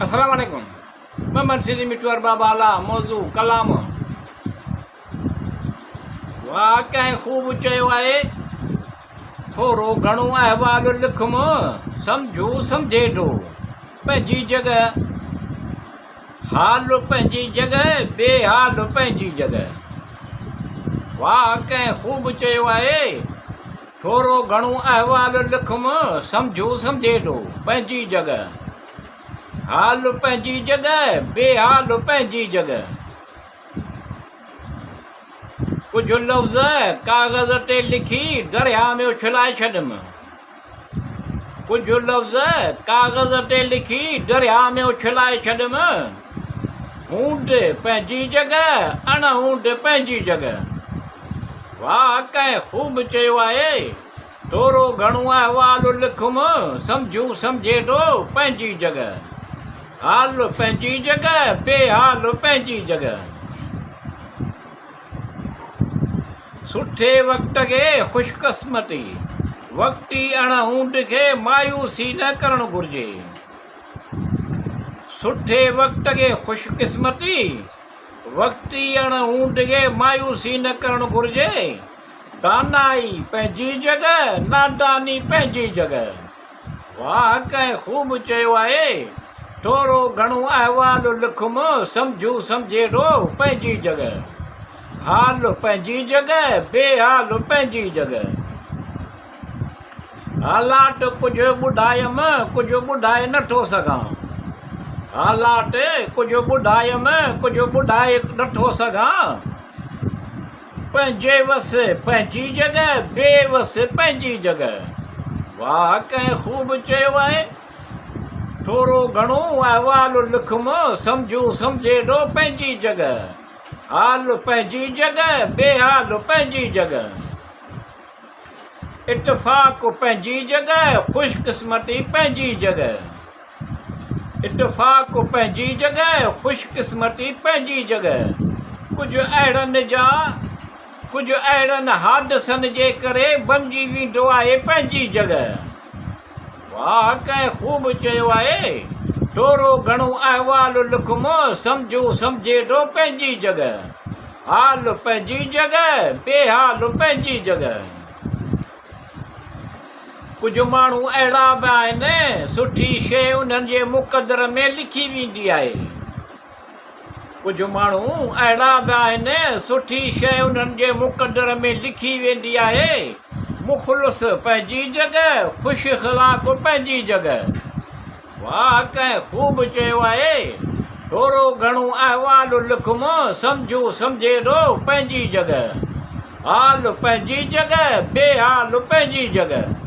अस्सलाम वालेकुम। मैं मनसिदी मिटवर बाबाला मौजू कलाम वाह कंहिं ख़ूब चयो आहे थोरो घणो अहवालु लिखुमि सम्झू सम्झेडो पंहिंजी जॻह हाल पंहिंजी जॻह बेहाल पंहिंजी जॻह। वाह कंहिं ख़ूब चयो आहे थोरो घणो अहवालु लिखुमि सम्झू सम्झेडो पंहिंजी जॻह हाल पंहिंजी जॻह बेहाल पंहिंजी जॻह। कुझु लफ़्ज़ काग़ज़ ते लिखी दरिया में उछलाए छॾियमि कुझु लफ़्ज़ काग़ज़ ते लिखी दरिया में उछलाए छॾियमि ऊंट पंहिंजी जॻह अण ऊंट पंहिंजी जॻह। वाह कंहिं ख़ूब चयो आहे थोरो घणो अहवालु लिखुमि सम्झू सम्झेडो पंहिंजी जॻह हाल पंहिंजी जॻह बेहाल पंहिंजी जॻह। सुठे वक़्त खे ख़ुशकिस्मती वक़्ती अण ऊंट खे मायूसी न करणु घुरिजे। सुठे वक़्त खे ख़ुशकिस्मती वक़्ती अण ऊंट खे मायूसी न करणु घुरिजे। दानाई पंहिंजी जॻह नादानी पंहिंजी जॻह। वाह कंहिं ख़ूब चयो आहे थोरो घणो अहवालु लिखुमि सम्झू सम्झेडो पंहिंजी जॻह हाल पंहिंजी जॻह बेहाल पंहिंजी जॻह। हालात कुझु ॿुधायमि कुझु ॿुधाए नथो सघां हालात कुझु ॿुधायमि कुझु ॿुधाए नथो सघां पंहिंजे वस पंहिंजी जॻह बेवस पंहिंजी जॻह। वाह कंहिं ख़ूब चयो आहे थोरो घणो अहवालु लिखुमि सम्झू सम्झेडो पंहिंजी जॻह हाल पंहिंजी जॻह बेहाल पंहिंजी जॻह। इतफ़ाक़ पंहिंजी जॻह ख़ुशकिस्मती पंहिंजी जॻह इतफ़ाक़ पंहिंजी जॻह ख़ुशकिस्मती पंहिंजी जॻह। कुझु अहिड़नि हादसनि जे करे बणिजी वेंदो आहे पंहिंजी जॻह। वाह कंहिं ख़ूब चयो आहे थोरो घणो अहवालु लिखुमि सम्झू सम्झेडो पंहिंजी जॻह हाल पंहिंजी जॻह बेहाल पंहिंजी जॻह। कुझु माण्हू अहिड़ा बि आहिनि सुठी शइ उन्हनि जे मुक़दर में लिखी वेंदी आहे कुझु माण्हू अहिड़ा बि आहिनि सुठी शइ उन्हनि जे मुक़दर में लिखी वेंदी आहे मुख़लिस पंहिंजी जॻह ख़ुशि इख़लाक़ पंहिंजी जॻह। वाह कंहिं ख़ूब चयो आहे थोरो घणो अहवालु लिखुमि सम्झू सम्झेडो पंहिंजी जॻह हाल पंहिंजी जॻह बेहाल पंहिंजी जॻह।